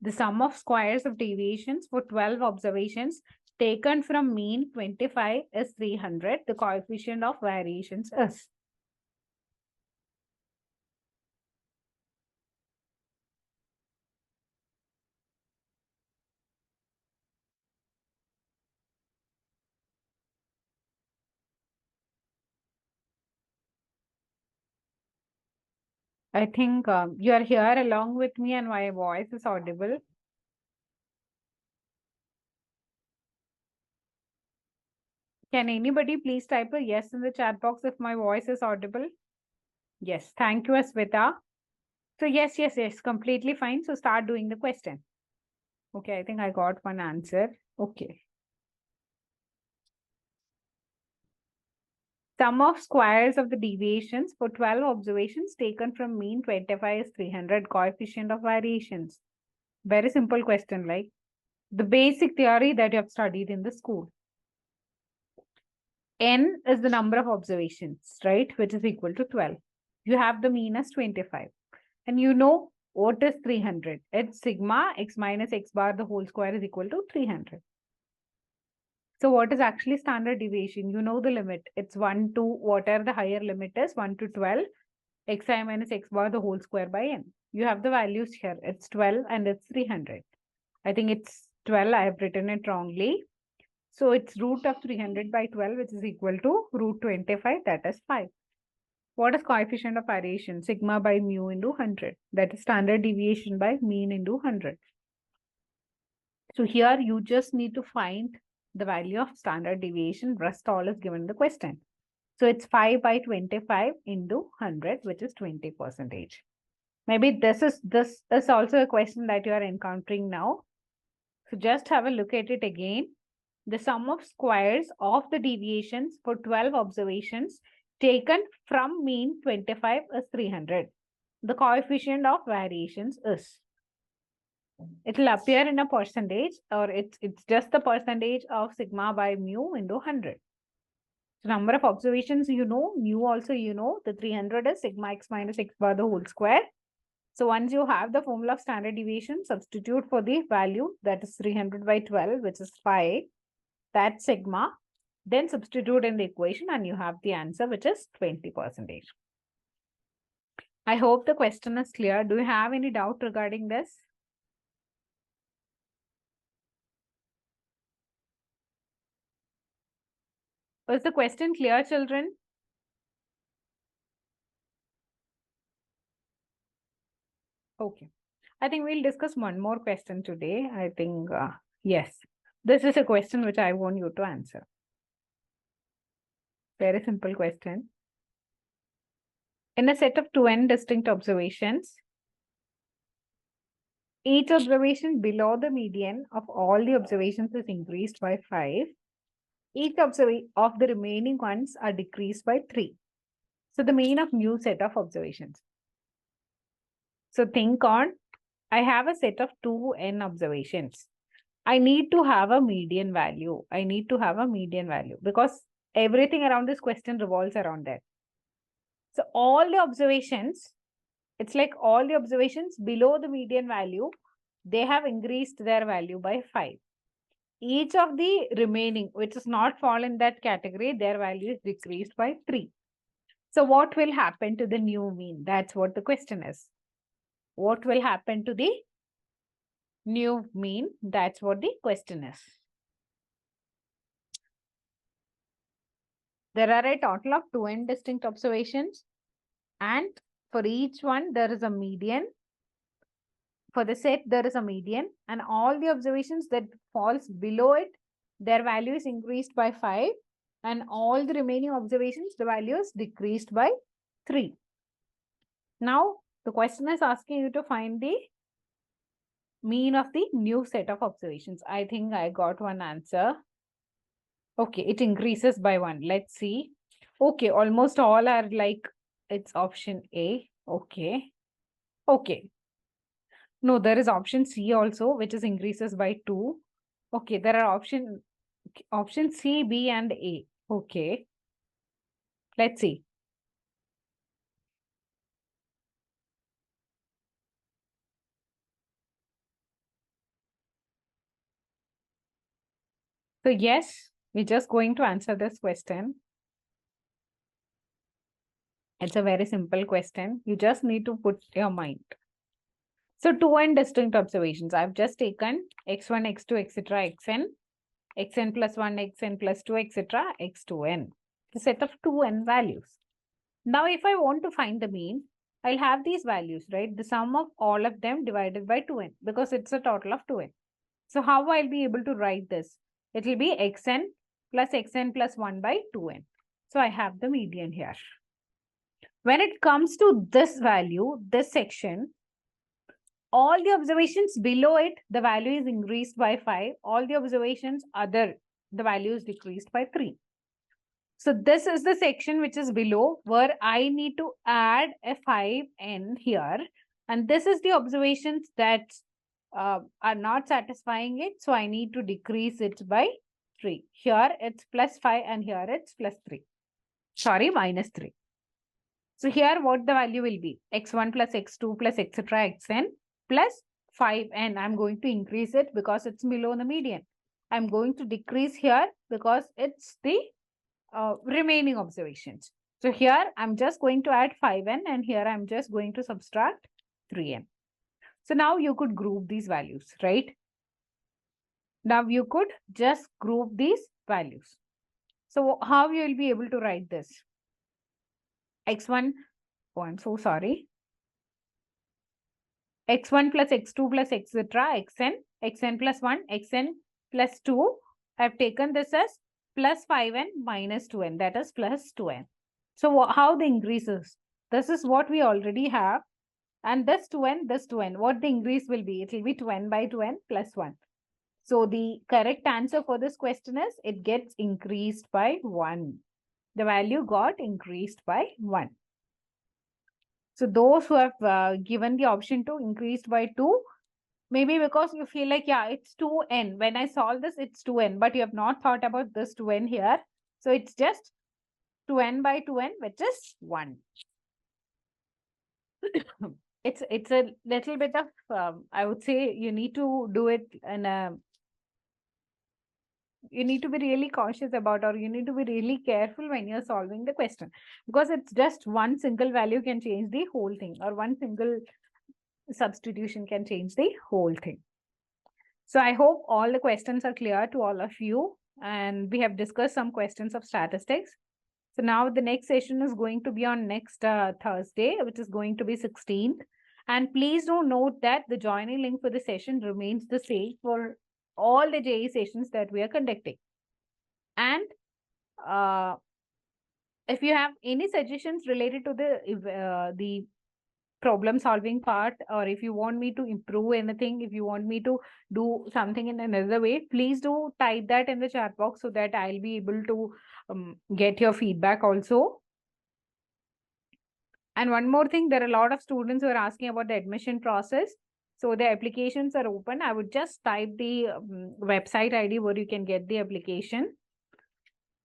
The sum of squares of deviations for 12 observations taken from mean 25 is 300. The coefficient of variations is. I think you are here along with me and my voice is audible. Can anybody please type a yes in the chat box if my voice is audible? Yes, thank you, Asvita. So yes, completely fine. So start doing the question. Okay, I think I got one answer. Okay. Sum of squares of the deviations for 12 observations taken from mean 25 is 300. Coefficient of variations. Very simple question, like the basic theory that you have studied in the school. N is the number of observations, right? Which is equal to 12. You have the mean as 25. And you know what is 300? It's sigma x minus x bar the whole square is equal to 300. So what is actually standard deviation? You know the limit. It's 1 to whatever the higher limit is, 1 to 12, xi minus x bar the whole square by n. You have the values here. It's 12 and it's 300. I think it's 12. I have written it wrongly. So it's root of 300 by 12, which is equal to root 25, that is 5. What is coefficient of variation? Sigma by mu into 100. That is standard deviation by mean into 100. So here you just need to find the value of standard deviation. Rest all is given in the question. So it's 5 by 25 into 100, which is 20%. Maybe this is also a question that you are encountering now. So just have a look at it again. The sum of squares of the deviations for 12 observations taken from mean 25 is 300. The coefficient of variations is. It will appear in a percentage, or it's just the percentage of sigma by mu into 100. So number of observations, you know, mu also you know, the 300 is sigma x minus x bar the whole square. So once you have the formula of standard deviation, substitute for the value that is 300 by 12, which is 5. That's sigma. Then substitute in the equation and you have the answer, which is 20%. I hope the question is clear. Do you have any doubt regarding this? Was the question clear, children? Okay. I think we'll discuss one more question today. I think, yes, this is a question which I want you to answer. Very simple question. In a set of 2n distinct observations, each observation below the median of all the observations is increased by 5. Each of the remaining ones are decreased by 3. So the mean of new set of observations. So think on, I have a set of 2n observations. I need to have a median value. I need to have a median value because everything around this question revolves around that. So all the observations, it's like all the observations below the median value, they have increased their value by 5. Each of the remaining, which does not fall in that category, their value is decreased by 3. So what will happen to the new mean? That's what the question is. What will happen to the new mean? That's what the question is. There are a total of 2n distinct observations, and for each one there is a median. For the set there is a median, and all the observations that falls below it, their value is increased by 5, and all the remaining observations, the value is decreased by 3. Now the question is asking you to find the mean of the new set of observations. I think I got one answer. Okay, it increases by 1. Let's see. Okay, almost all are like, it's option A. Okay. Okay. No, there is option C also, which is increases by 2. Okay, there are option C, B, and A. Okay, let's see. So yes, we're just going to answer this question. It's a very simple question. You just need to put your mind. So 2n distinct observations. I've just taken x1, x2, etc., xn plus 1, xn plus 2, etc., x2n. The set of 2n values. Now, if I want to find the mean, I'll have these values, right? The sum of all of them divided by 2n because it's a total of 2n. So how I'll be able to write this? It will be xn plus 1 by 2n. So I have the median here. When it comes to this value, this section, all the observations below it, the value is increased by 5. All the observations other, the value is decreased by 3. So this is the section which is below where I need to add a 5n here. And this is the observations that are not satisfying it. So I need to decrease it by 3. Here it's plus 5 and here it's plus 3. Sorry, minus 3. So here what the value will be? x1 plus x2 plus etc. xn plus 5n. I'm going to increase it because it's below the median. I'm going to decrease here because it's the remaining observations. So here I'm just going to add 5n and here I'm just going to subtract 3n. So now you could group these values, right? Now you could just group these values. So how you will be able to write this? x1, oh, I'm so sorry. x1 plus x2 plus etc. xn plus 1, xn plus 2. I've taken this as plus 5n minus 2n, that is plus 2n. So how the increases? This is what we already have. And this 2n, what the increase will be? It will be 2n by 2n plus 1. So the correct answer for this question is it gets increased by 1. The value got increased by 1. So those who have given the option to increased by 2, maybe because you feel like, yeah, it's 2n. When I solve this, it's 2n, but you have not thought about this 2n here. So it's just 2n by 2n, which is 1. It's a little bit of, I would say you need to do it in a, you need to be really cautious about, or you need to be really careful when you're solving the question, because it's just one single value can change the whole thing, or one single substitution can change the whole thing. So I hope all the questions are clear to all of you, and we have discussed some questions of statistics. So now the next session is going to be on next Thursday, which is going to be 16th. And please do note that the joining link for the session remains the same for all the JE sessions that we are conducting. And if you have any suggestions related to the problem solving part, or if you want me to improve anything, if you want me to do something in another way, please do type that in the chat box so that I'll be able to get your feedback also. And one more thing, there are a lot of students who are asking about the admission process. So the applications are open. I would just type the website ID where you can get the application.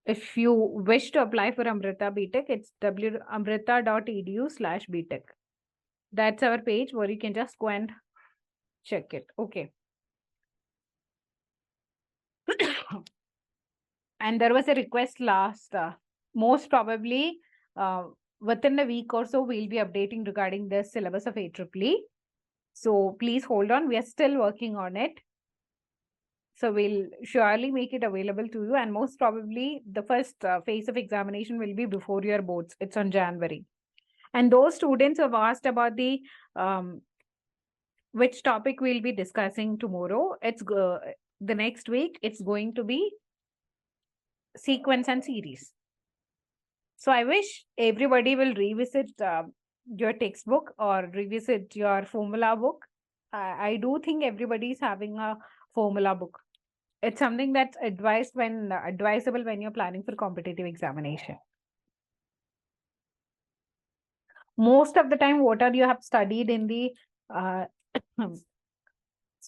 If you wish to apply for Amrita BTech, it's amrita.edu/BTech. That's our page where you can just go and check it. Okay. And there was a request last, most probably within a week or so, we'll be updating regarding the syllabus of AEEE. So please hold on. We are still working on it. So we'll surely make it available to you. And most probably the first phase of examination will be before your boards. It's on January. And those students who have asked about the which topic we'll be discussing tomorrow, it's the next week, it's going to be sequence and series. So I wish everybody will revisit your textbook or revisit your formula book. I do think everybody is having a formula book. It's something that's advisable when you're planning for competitive examination. Most of the time, what you have studied in the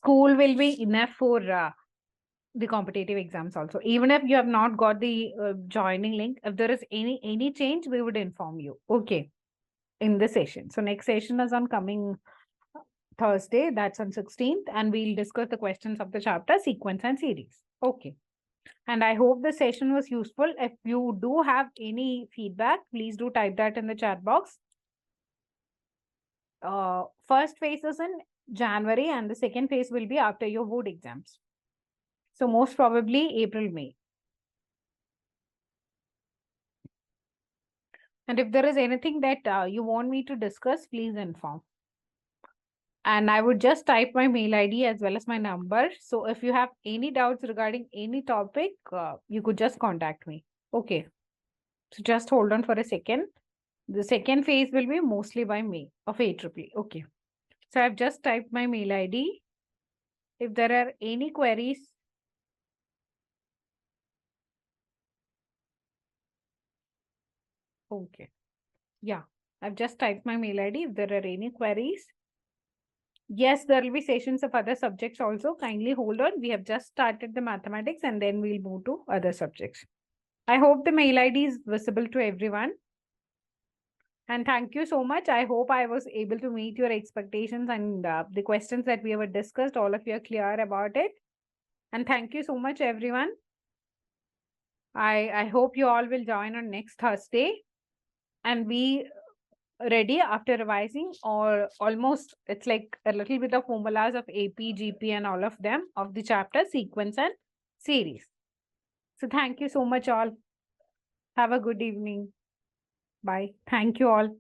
school will be enough for the competitive exams also. Even if you have not got the joining link, if there is any change, we would inform you. Okay, in this session. So next session is on coming Thursday, that's on 16th, and we'll discuss the questions of the chapter, sequence and series. Okay. And I hope the session was useful. If you do have any feedback, please do type that in the chat box. First phase is in January and the second phase will be after your board exams. So most probably April, May. And if there is anything that you want me to discuss, please inform. And I would just type my mail ID as well as my number. So if you have any doubts regarding any topic, you could just contact me. Okay. So just hold on for a second. The second phase will be mostly by May of AAA. Okay. So I've just typed my mail ID. If there are any queries, okay. Yeah, I've just typed my mail ID. If there are any queries, yes, there will be sessions of other subjects also. Kindly hold on. We have just started the mathematics and then we'll move to other subjects. I hope the mail ID is visible to everyone. And thank you so much. I hope I was able to meet your expectations and the questions that we have discussed. All of you are clear about it. And thank you so much, everyone. I hope you all will join on next Thursday and be ready after revising, or almost it's like a little bit of formulas of AP, GP and all of them of the chapter, sequence and series. So thank you so much all. Have a good evening. Bye. Thank you all.